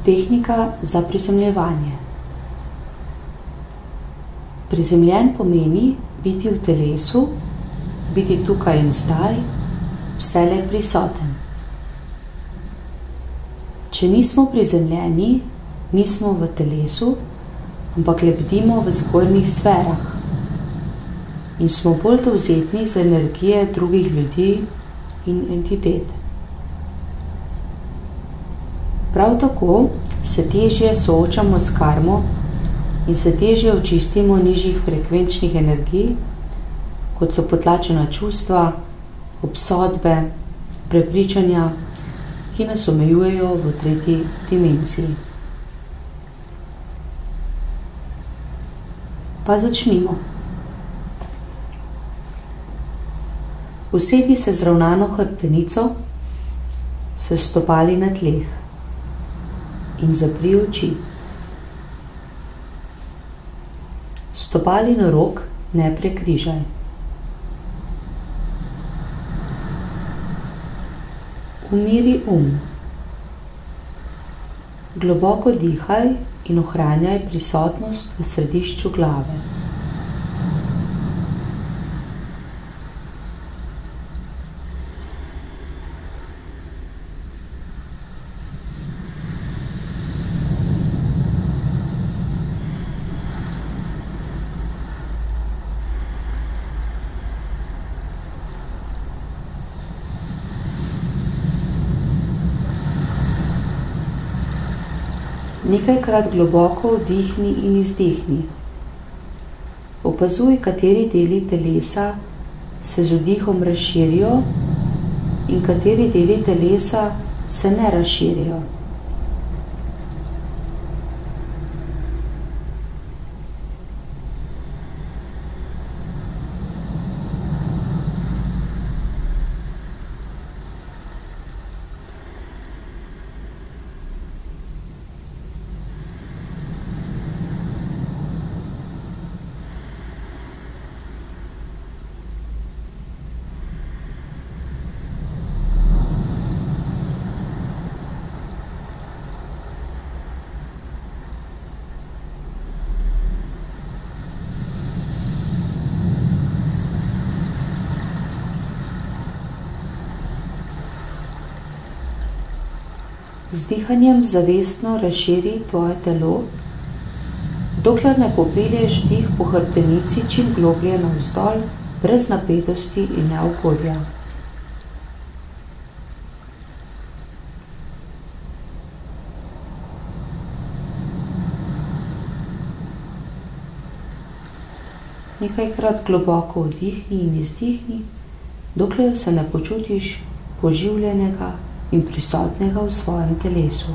Tehnika za prizemljevanje. Prizemljen pomeni biti v telesu, biti tukaj in zdaj, vselej prisoten. Če nismo prizemljeni, nismo v telesu, ampak lebdimo v zgornjih sferah in smo bolj dovzetni za energije drugih ljudi in entitet. Prav tako se težje soočamo s karmo in se težje očistimo nižjih frekvenčnih energij, kot so potlačena čustva, obsodbe, prepričanja, ki nas omejujejo v tretji dimenziji. Pa začnimo. Usedi se z ravnano hrbtenico, s stopali na tleh in zapri oči. Stopali na rok ne prekrižaj. Umiri Globoko dihaj in ohranjaj prisotnost v središču glave. Nekajkrat globoko vdihni in izdihni. Opazuj, kateri deli telesa se z vdihom razširijo in kateri deli telesa se ne razširijo. Z dihanjem zavestno razširi tvoje telo, dokler ne popelješ dih po hrbtenici čim globlje navzdol, brez napetosti in neugodja. Nekajkrat globoko vdihni in izdihni, dokler se ne počutiš poživljenega in prisotnega v svojem telesu.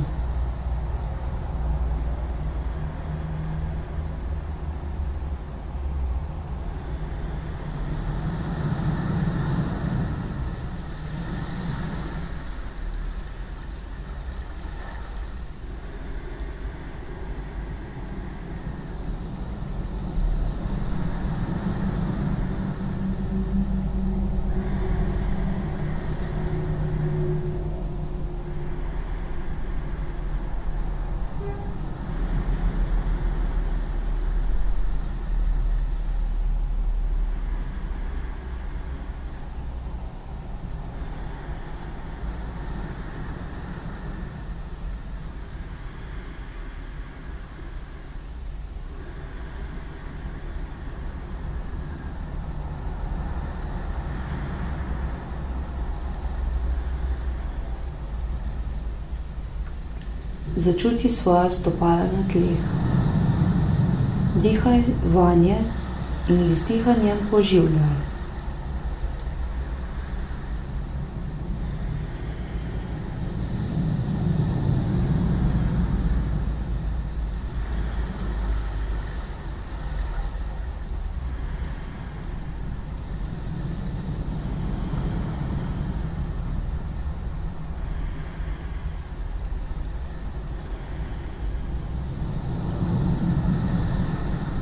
Začuti svoja stopala na tleh. Dihaj vanje in jih z dihanjem poživljaj.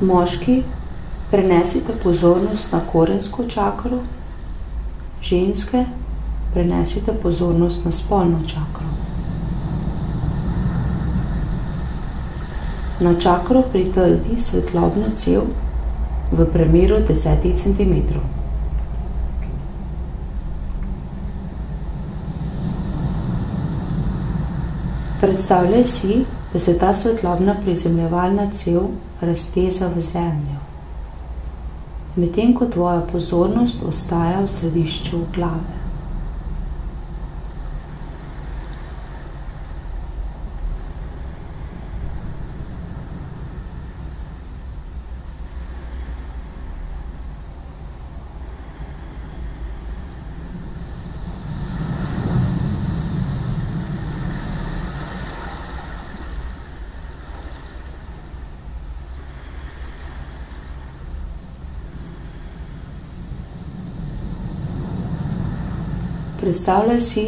Moški, prenesite pozornost na korensko čakro, ženske, prenesite pozornost na spolno čakro. Na čakro pritrdi svetlobno cev v premeru 10 cm. Predstavljaj si, da se ta svetlobna prizemljevalna cev razteza v zemljo, medtem ko tvoja pozornost ostaja v središču glave. Predstavljaj si,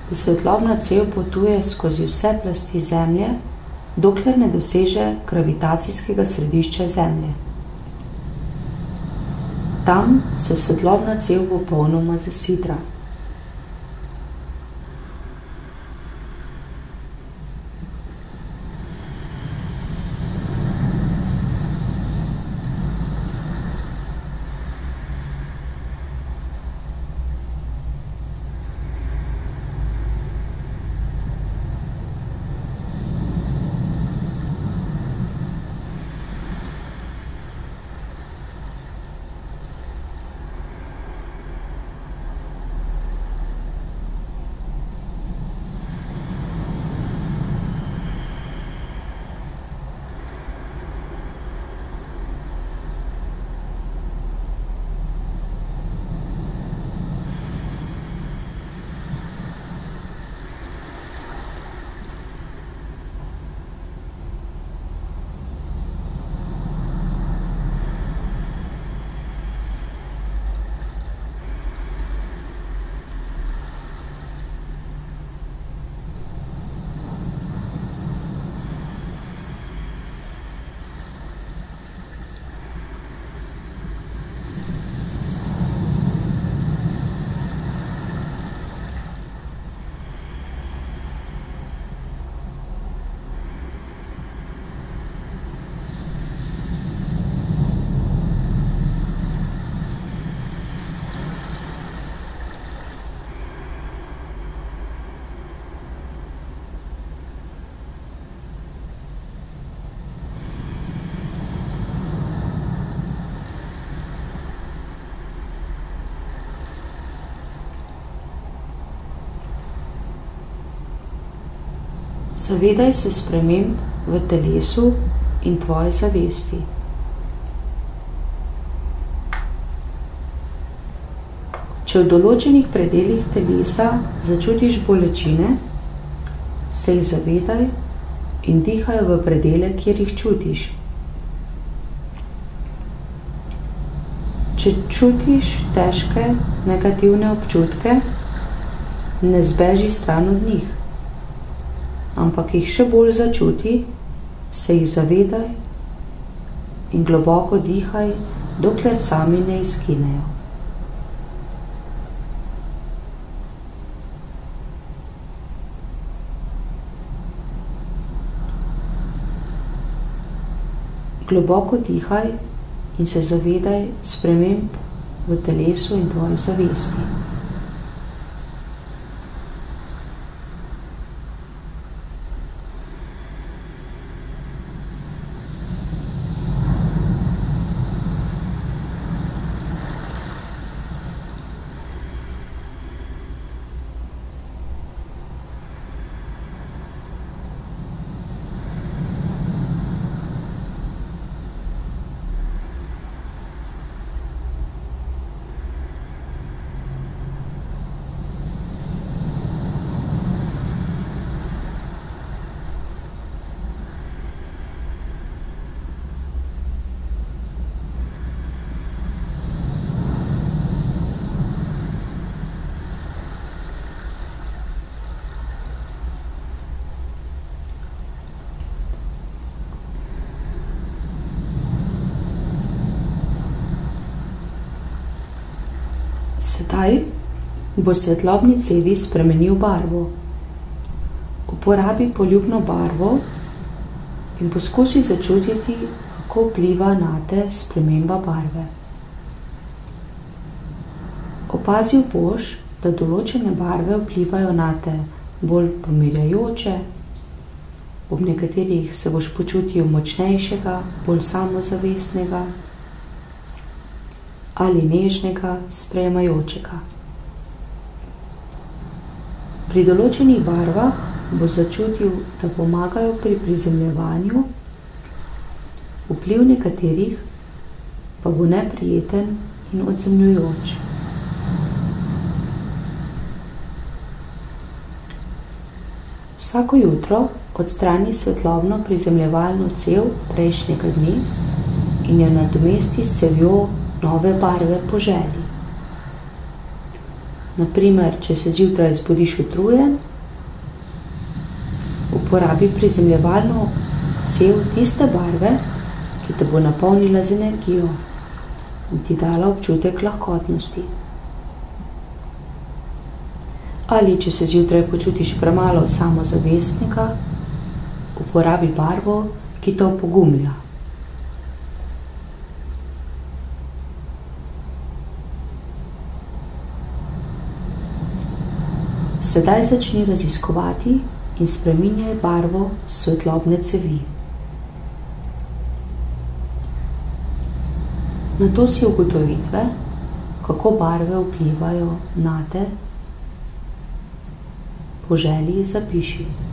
da svetlobna cev potuje skozi vse plasti Zemlje, dokler ne doseže gravitacijskega središča Zemlje. Tam se svetlobna cev popolnoma zasidra. Zavedaj se sprememb v telesu in tvoji zavesti. Če v določenih predelih telesa začutiš bolečine, se jih zavedaj in dihaj v predele, kjer jih čutiš. Če čutiš težke, negativne občutke, ne zbeži stran od njih, ampak jih še bolj začuti, se jih zavedaj in globoko dihaj, dokler sami ne izginejo. Globoko dihaj in se zavedaj sprememb v telesu in tvoji zavesti. Sedaj bo svetlobni cevi spremenil barvo. Uporabi poljubno barvo in poskusi začutiti, kako vpliva nate sprememba barve. Opazil boš, da določene barve vplivajo nate bolj pomirjajoče, ob nekaterih se boš počutil močnejšega, bolj samozavestnega ali nežnega, sprejemajočega. Pri določenih barvah boš začutil, da pomagajo pri prizemljevanju, vpliv nekaterih pa bo neprijeten in odzemljujoč. Vsako jutro odstrani svetlobno prizemljevalno cev prejšnjega dne in jo nadomesti s cevjo nove barve po želji. Na primer, če se zjutraj zbudiš utrujen, uporabi prizemljevalno cev tiste barve, ki te bo napolnila z energijo in ti dala občutek lahkotnosti. Ali če se zjutraj počutiš premalo samozavestnega, uporabi barvo, ki te opogumlja. Sedaj začni raziskovati in spreminjaj barvo svetlobne cevi. Nato si ugotovitve, kako barve vplivajo nate, po želji zapiši.